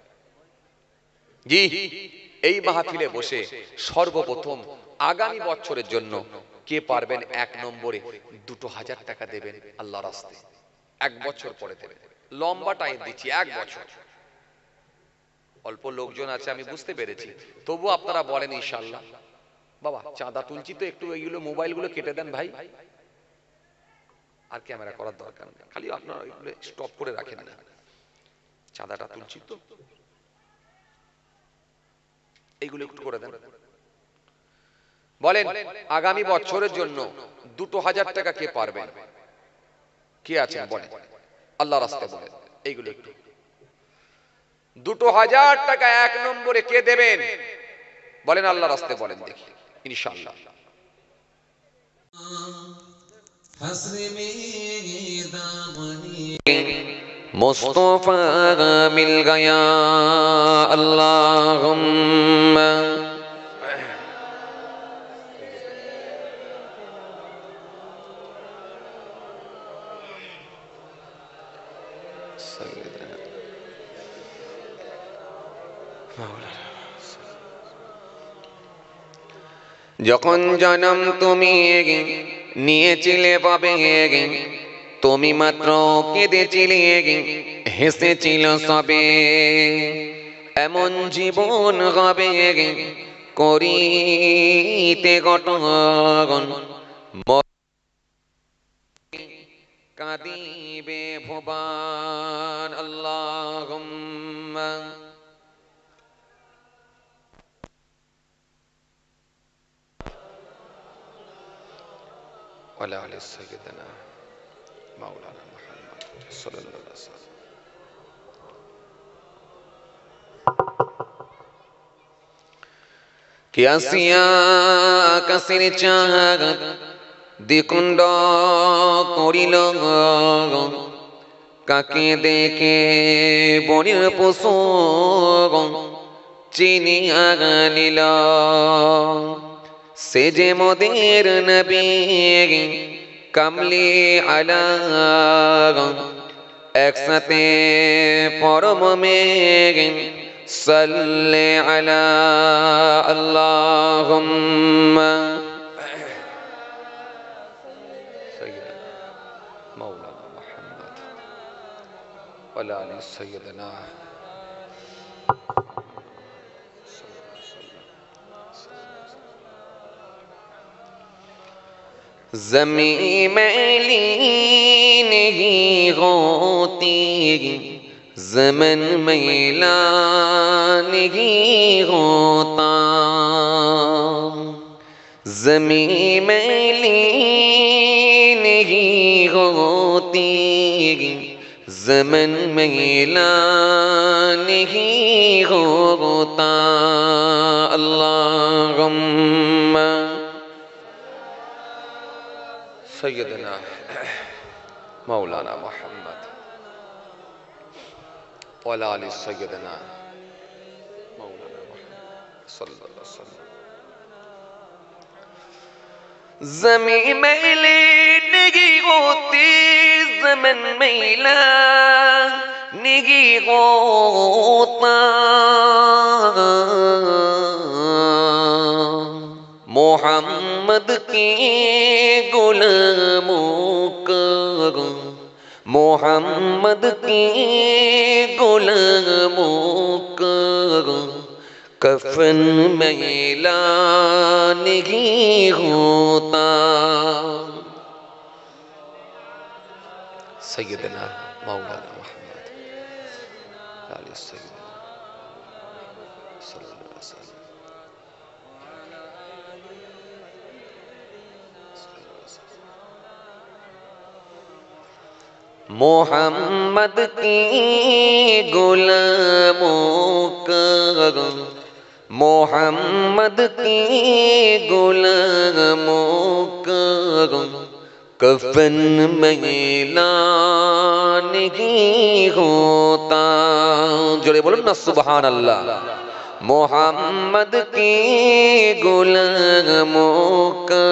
জি এই মাহফিলে বসে সর্বপ্রথম আগামী বছরের জন্য কে পারবেন 1 নম্বরে 2000 টাকা দেবেন আল্লাহর রাস্তায়? 1 বছর পরে দেবেন, লম্বা টাইম দিচ্ছি, 1 বছর। অল্প লোকজন আছে আমি বুঝতে পেরেছি, তবু আপনারা বলেন ইনশাআল্লাহ। বাবা চাঁদা তুলছি তো, একটু এইগুলো মোবাইলগুলো কেটে দেন ভাই, আর ক্যামেরা করার দরকার নেই, খালি আপনারা এগুলো স্টপ করে রাখেন না, চাঁদাটা তুলছি তো, এইগুলো একটু করে দেন। বলেন আগামী বছরের জন্য 2000 টাকা কে পারবেন? কে আছেন বলেন, আল্লাহর রাস্তায় বলেন, এইগুলো একটু। 2000 টাকা 1 নম্বরে কে দেবেন বলেন আল্লাহর রাস্তায়, বলেন দেখি ইনশাআল্লাহ। মুস্তাফা মিল গয়া আল্লাহুম্মা যখন জন্ম তুমি নিয়েছিলে পাবে, তুমি মাত্র কেঁদেছিলে, হেসেছিল সবে, এমন জীবন হবে করিতে গঠন, কাঁদিবে ভুবন আল্লাহুম্মা ওয়া আলা আলি সাইয়্যিদিনা মাওলানা মুহাম্মদ সাল্লাল্লাহু আলাইহি ওয়াসাল্লাম। কি আসিয়া কাসির চাঁদ দ্বিকুণ্ড করিল, কাকে দেখে বনের পশু চিনিয়া নিল, সে যে মোদের নবী কামলি আলা, একসাথে পরম মেঘ সাল্লি আলা আল্লাহুম্মা সাইয়্যিদিনা মাওলানা মুহাম্মদ ওয়া আলা আলি সাইয়্যিদিনা ज़मीं मैली नहीं होती, ज़मन मैला नहीं होता। ज़मीं मैली नहीं होती, ज़मन मैला नहीं होता। अल्लाहुम्मा सय्यदना मौलाना मुहम्मद वला आलि सय्यदना मौलाना मुहम्मद सल्लल्लाहु अलैहि वसल्लम। ज़मीं मैली नहीं होती, ज़मन मैला नहीं होता। मोहम्मद के गुलामों का, मोहम्मद के गुलामों का कफन मैला नहीं होता। सैयदना मौलाना मुहम्मद आले सैयदना सल्लल्लाहु अलैहि वसल्लम। मोहम्मद की गुलामों का, मोहम्मद की गुलामों का कफन मैला नहीं होता। जोड़े बोलो ना सुभान अल्लाह। मोहम्मद की गुलामों का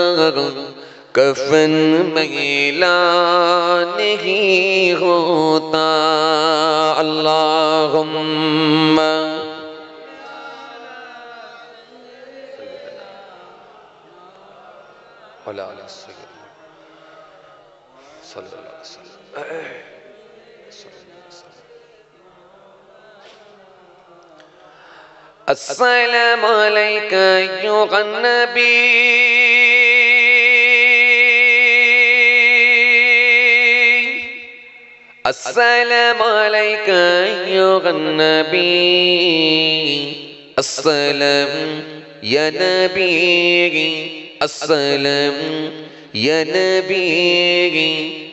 कफन मैला नहीं होता। अल्लाहुम्मा वला आलि सय्यदना सल्लल्लाहु अलैहि वसल्लम। अस्सलामु अलैका अय्युहन नबी, अस्सलामु अलैका अय्युहन नबी, अस्सलाम या नबी, अस्सलाम या नबी,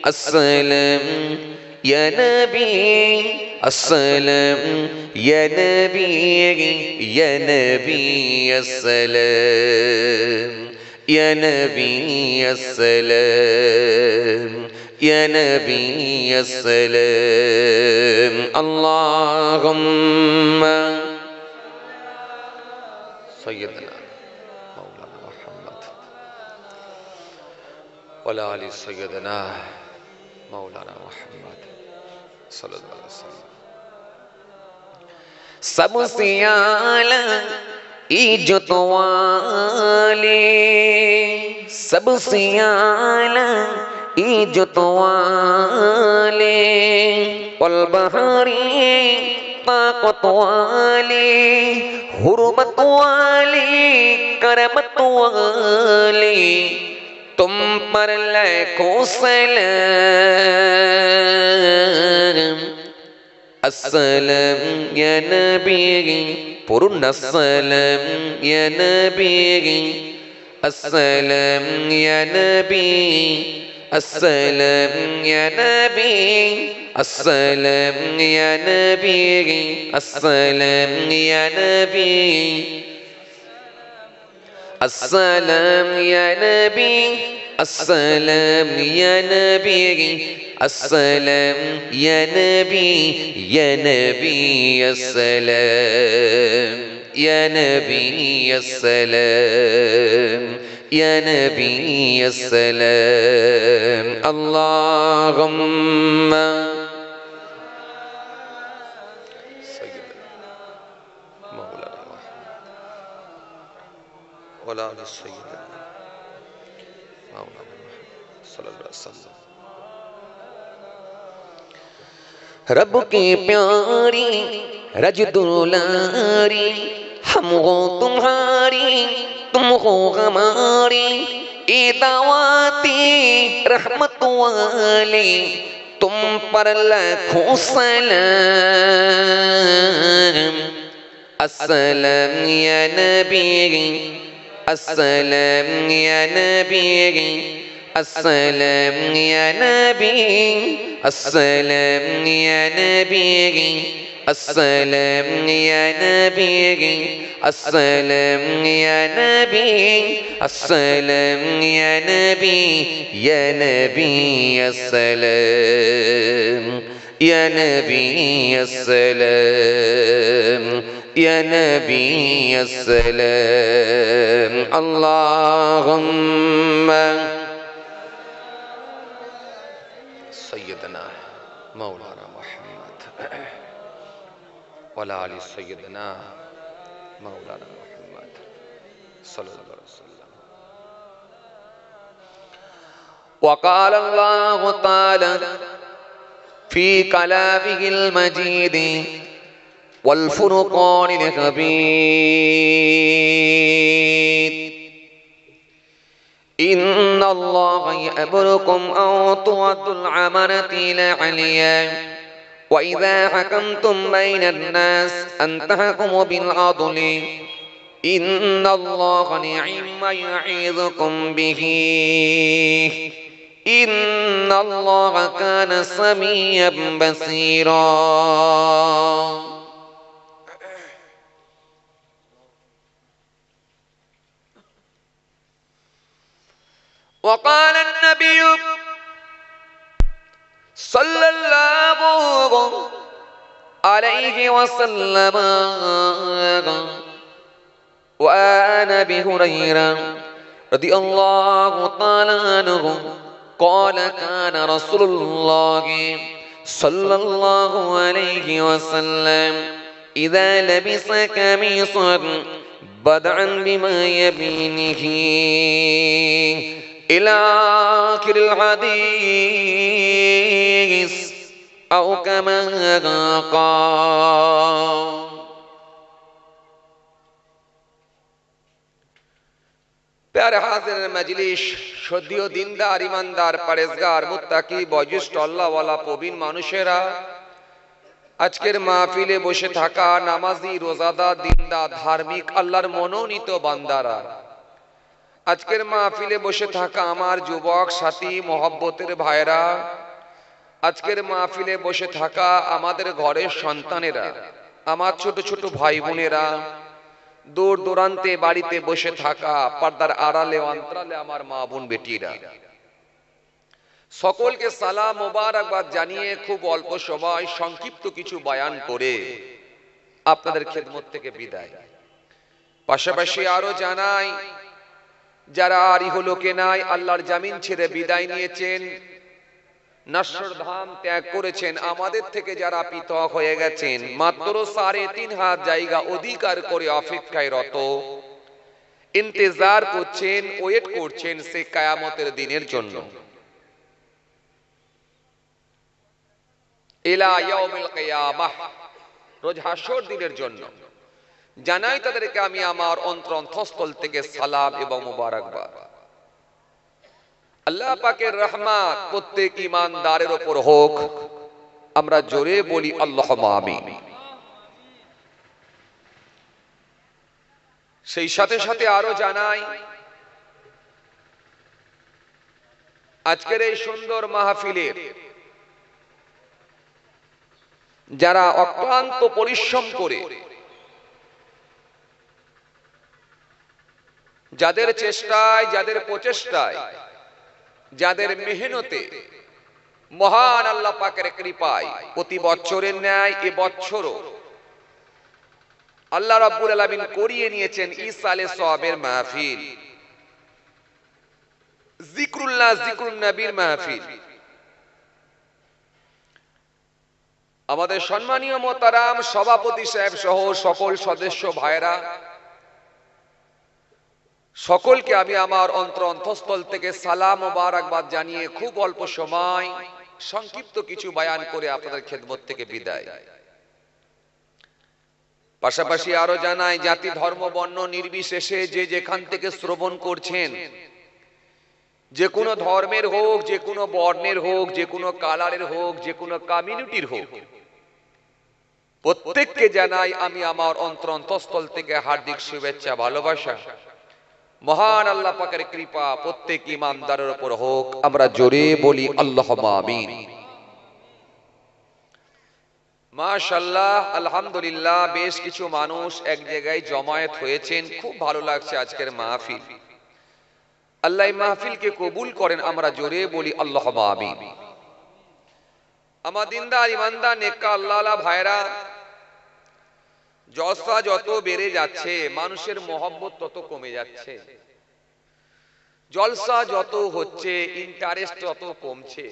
अस्सलाम या नबी, अस्सलाम या नबी, या नबी अस्सलाम, या नबी अस्सलाम, या नबी अस्सलाम। अल्लाहुम्मा सय्यदना मौलाना मुहम्मद वला आलि सय्यदना मौलाना मुहम्मद सल्लल्लाहु अलैहि वसल्लम। सबसे आला इज्जत वाले, सबसे आला इज्जत वाले, वल बहारी ताकत वाले, हुर्मत वाले, करमत वाले, तुम पर लाखों सलाम। अस्सलाम या नबी, पुरुन अस्सलाम या नबी, अस्सलाम या नबी, अस्सलाम या नबी, अस्सलाम या नबी, अस्सलाम या नबी, अस्सलाम या नबी, अस्सलाम या नबी, अस्सलाम या नबी, या नबी अस्सलाम, या नबी अस्सलाम, या नबी अस्सलाम। अल्लाहुम्मा वला आलि सय्यदना मौलाना मुहम्मद सल्लल्लाहु अलैहि वसल्लम। रब की प्यारी रजदुलारी हम हो तुम्हारी तुम हो हमारी ए दावती रहमत वाली तुम पर लाखों सलाम अस्सलाम या नबी अस्सलाम या नबी अस्सलाम या नबी अस्सलाम या नबी अस्सलाम या नबी अस्सलाम या नबी अस्सलाम या नबी या नबी अस्सलाम या नबी अस्सलाम या नबी अस्सलाम अल्लाहुम्मा सय्यदना मौलाना मुहम्मद वला आलि सय्यदना मौलाना मुहम्मद सल्लल्लाहु अलैहि वसल्लम। वक़ाल अल्लाहु तआला फी कलामिहिल मजीद वल फुरक़ानिल हमीद इन्नल्लाह यअमुरुकुम अन तुअद्दुल अमानाति इला अहलिहा व इज़ा हकमतुम बैनन नास अन तहकुमु बिल अदल इन्नल्लाह नि'म्मा य'iज़ुकुम बिही इन्नल्लाह कान समीअन बसीरा। वक़ाल अन्नबी सल्लल्लाहु अलैहि वसल्लम व अन अबी हुरैरा रज़ियल्लाहु तआला अन्हु क़ाल कान रसूलुल्लाह सल्लल्लाहु अलैहि वसल्लम इज़ा लबिस कमीसन बदअन बिमा यमीनिही इला आखिरिल हदीस औ कमा क़ाल। प्यारे हाज़िर मजलिस श्रद्धेय दिनदार ईमानदार परहेजगार मुत्ताकी বয়োজ্যেষ্ঠ আল্লাহওয়ালা প্রবীণ মানুষেরা, আজকের মাহফিলে বসে থাকা নামাজি রোজাদার দিনদার ধার্মিক আল্লাহর মনোনীত বান্দারা, আজকের মাহফিলে বসে থাকা আমার যুবক সাথী মহব্বতের ভাইরা, আজকের মাহফিলে বসে থাকা আমাদের ঘরের সন্তানেরা, আমার ছোট ছোট ভাই বোনেরা, দূর দূরান্তে বাড়িতে বসে থাকা পর্দার আড়ালে অন্তরালে আমার মা বোন বেটিরা, সকলকে সালাম মোবারকবাদ জানিয়ে খুব অল্প সময় সংক্ষিপ্ত কিছু বয়ান করে আপনাদের খেদমত থেকে বিদায়। পাশাপাশি আরো জানাই, যারা আর ইহলোকে নাই, আল্লাহর জামিন ছেড়ে বিদায় নিয়েছেন, নশ্বর ধাম ত্যাগ করেছেন, আমাদের থেকে যারা পৃথক হয়ে গেছেন, মাত্র ৩.৫ হাত জায়গা অধিকার করে অপেক্ষায় রত, ইন্তজার করছেন, ওয়েট করছেন সে কিয়ামতের দিনের জন্য, ইলা ইয়াউমিল কিয়ামাহ, রোজ হাসর দিনের জন্য। জানাই তাদেরকে আমি আমার অন্তরস্থল থেকে সালাম এবং মুবারকবাদ। আল্লাহ পাকের রহমত প্রত্যেক ঈমানদারের উপর হোক, আমরা জোরে বলি আল্লাহুম্মা আমিন। সেই সাথে সাথে আরো জানাই, আজকের এই সুন্দর মাহফিলের যারা অক্লান্ত পরিশ্রম করে, যাদের চেষ্টায়, যাদের প্রচেষ্টায়, যাদের মেহনতে মহান আল্লাহ পাকের কৃপায় প্রতি বছরের ন্যায় এবছরও আল্লাহ রাব্বুল আলামিন করিয়ে নিয়েছেন ইসালে সওয়াবের মাহফিল, জিকরুল্লাহ জিকরুন নবীর মাহফিল। আমাদের সম্মানীয় মোহতারাম সভাপতি সাহেব সহ সকল সদস্য ভাইরা, সকলকে আমি আমার অন্তরস্থল থেকে সালাম মোবারকবাদ জানিয়ে খুব অল্প সময় সংক্ষিপ্ত কিছু বয়ান করে আপনাদের খেদমত থেকে বিদায়। পাশাপাশি আরো জানাই, জাতি ধর্ম বর্ণ নির্বিশেষে যে যেখান থেকে শ্রবণ করছেন, যে কোনো ধর্মের হোক, যে কোনো বর্ণের হোক, যে কোনো কালারের হোক, যে কোনো কমিউনিটির হোক, প্রত্যেককে জানাই আমি আমার অন্তরস্থল থেকে হার্দিক শুভেচ্ছা ভালোবাসা। মহান আল্লাহ পাকের কৃপা প্রত্যেক ইমানদারের উপর হোক। আমরা জোরে বলি আল্লাহুম্মা আমিন। মাশাআল্লাহ, আলহামদুলিল্লাহ, বেশ কিছু মানুষ এক জায়গায় জমায়েত হয়েছেন। খুব ভালো লাগছে আজকের মাহফিল। আল্লাহ এই মাহফিলকে কবুল করেন। আমরা জোরে বলি আল্লাহুম্মা আমিন। আমার দিনদার ইমানদার নেককার আল্লাহওয়ালা ভাইরা, জলসা যত বেড়ে যাচ্ছে মানুষের মহব্বত তত কমে যাচ্ছে। জলসা যত হচ্ছে ইন্টারেস্ট তত কমছে।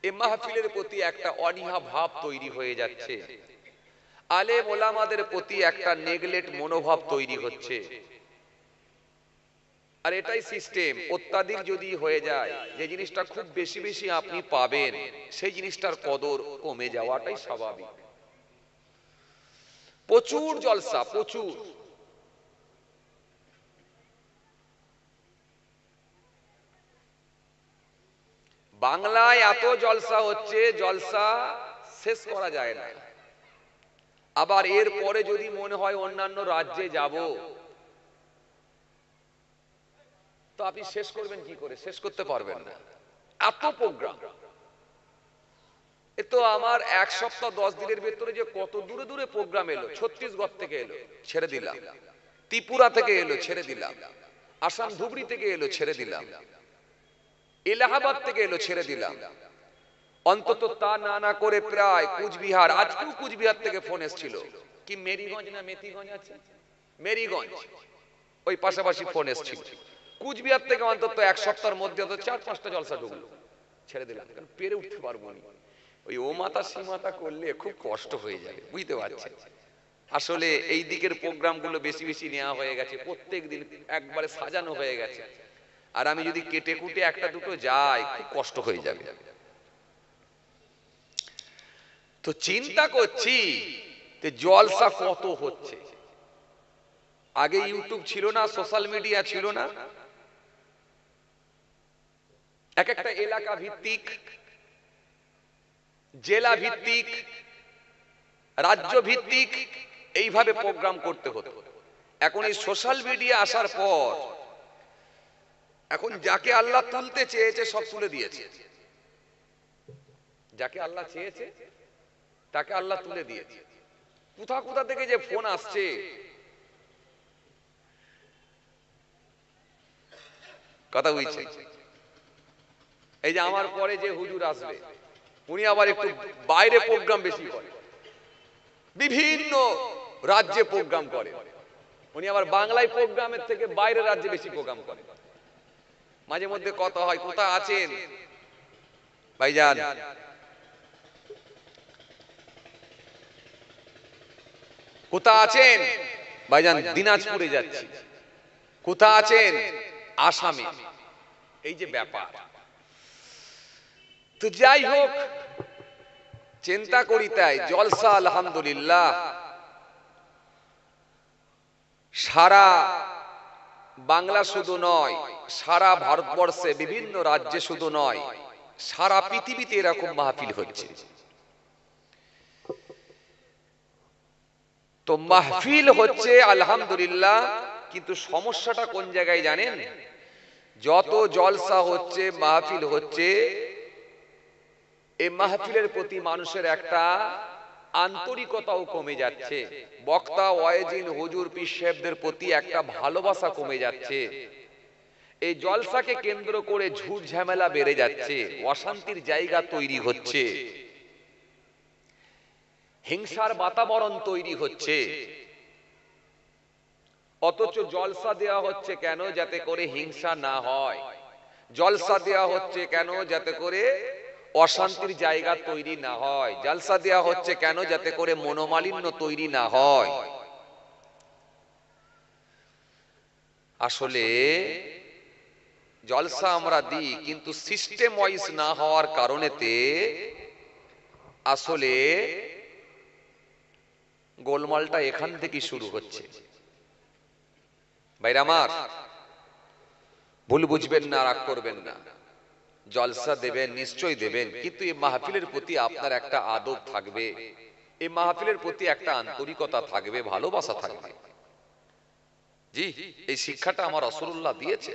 এই মাহফিলের প্রতি একটা অনীহা ভাব তৈরি হয়ে যাচ্ছে। আলেম ওলামাদের প্রতি একটা নেগলেক্ট মনোভাব তৈরি হচ্ছে। আর এটাই সিস্টেম। অত্যাধিক যদি হয়ে যায়, যে জিনিসটা খুব বেশি বেশি আপনি পাবেন, সেই জিনিসটার কদর কমে যাওয়াটাই স্বাভাবিক। প্রচুর জলসা, প্রচুর। বাংলায় এত জলসা হচ্ছে, জলসা শেষ করা যায় না। আবার এর পরে যদি মনে হয় অন্যান্য রাজ্যে যাব, তো আপনি শেষ করবেন কি করে? শেষ করতে পারবেন না, এত প্রোগ্রাম। এ তো আমার এক সপ্তাহ 10 দিনের ভেতরে যে কত দূরে দূরে প্রোগ্রাম এলো। ছত্তিশগড় থেকে এলো, ছেড়ে দিলাম। ত্রিপুরা থেকে এলো, ছেড়ে দিলাম। আসাম ধুবড়ি থেকে এলো, ছেড়ে দিলাম। এলাহাবাদ থেকে এলো, ছেড়ে দিলাম। অন্তত তা না না করে প্রায় কুচবিহার, আজকেও কুচবিহার থেকে ফোন এসেছিল। কি মেরিগঞ্জ না মেথিগঞ্জ আছে, মেরিগঞ্জ, ওই পাশাপাশি ফোন এসেছিল। কুচবিহার থেকে অন্তত এক সপ্তাহের মধ্যে 4-5টা জলসা ঢুকলো, ছেড়ে দিলাম। কারণ পেরে উঠতে পারবো না। ওই ও মাতা সীমাতা করলে খুব কষ্ট হয়ে যাবে, বুঝতে পারছেন? আসলে এই দিকের প্রোগ্রামগুলো বেশি বেশি নেওয়া হয়ে গেছে, প্রত্যেক দিন একবারে সাজানো হয়ে গেছে। আর আমি যদি কেটে কুটে একটা দুটো যাই, খুব কষ্ট হয়ে যাবে। তো চিন্তা করছি যে জলসা কত হচ্ছে। আগে ইউটিউব ছিল না, সোশ্যাল মিডিয়া ছিল না। এক একটা এলাকা ভিত্তিক, জেলা ভিত্তিক, রাজ্য ভিত্তিক এইভাবে প্রোগ্রাম করতে হতো। এখন এই সোশ্যাল মিডিয়া আসার পর এখন যাকে আল্লাহ তুলতে চেয়েছে সব তুলে দিয়েছে। যাকে আল্লাহ চেয়েছে তাকে আল্লাহ তুলে দিয়েছে। কোথা কোথা থেকে যে ফোন আসছে, কথা বুঝছে? এই যে আমার পরে যে হুজুর আসবে, উনি আবার একটু বাইরে প্রোগ্রাম বেশি করে, বিভিন্ন রাজ্যে প্রোগ্রাম করে। উনি আবার বাংলায় প্রোগ্রামের থেকে বাইরের রাজ্যে বেশি প্রোগ্রাম করে। মাঝে মধ্যে কথা হয়, কোথায় আছেন ভাইজান? কোথা আছেন ভাইজান? দিনাজপুরে যাচ্ছি। কোথা আছেন? আসামে। এই যে ব্যাপার। তো যাই হোক, চিন্তা করি তাই জলসা আলহামদুলিল্লাহ সারা বাংলা শুধু নয়, সারা ভারতবর্ষে বিভিন্ন রাজ্যে শুধু নয়, সারা পৃথিবীতে এরকম মাহফিল হচ্ছে। তো মাহফিল হচ্ছে আলহামদুলিল্লাহ, কিন্তু সমস্যাটা কোন জায়গায় জানেন? যত জলসা হচ্ছে, মাহফিল হচ্ছে, এই মাহফিলের প্রতি মানুষের একটা আন্তরিকতাও কমে যাচ্ছে। বক্তা, ওয়াইজিন, হুজুর, পীর সাহেবদের প্রতি একটা ভালোবাসা কমে যাচ্ছে। এই জলসাকে কেন্দ্র করে ঝুট ঝামেলা বেড়ে যাচ্ছে, অশান্তির জায়গা তৈরি হচ্ছে, হিংসার বাতাবরণ তৈরি হচ্ছে। অথচ জলসা দেওয়া হচ্ছে কেন? যাতে করে হিংসা না হয়। জলসা দেওয়া হচ্ছে কেন? যাতে করে অশান্তির জায়গা তৈরি না হয়। জলসা দেওয়া হচ্ছে কেন? যাতে করে মনোমালিন্য তৈরি না হয়। আসলে জলসা আমরা দিই, কিন্তু সিস্টেম ওয়াইজ না হওয়ার কারণেতে আসলে গোলমালটা এখান থেকে শুরু হচ্ছে। ভাইরা আমার, ভুল বুঝবেন না, রাগ করবেন না। জলসা দেবেন, নিশ্চয়ই দেবেন, কিন্তু এই মাহফিলের প্রতি আপনার একটা আদব থাকবে, এই মাহফিলের প্রতি একটা আন্তরিকতা থাকবে, ভালোবাসা থাকবে। জি, এই শিক্ষাটা আমার রাসূলুল্লাহ দিয়েছে।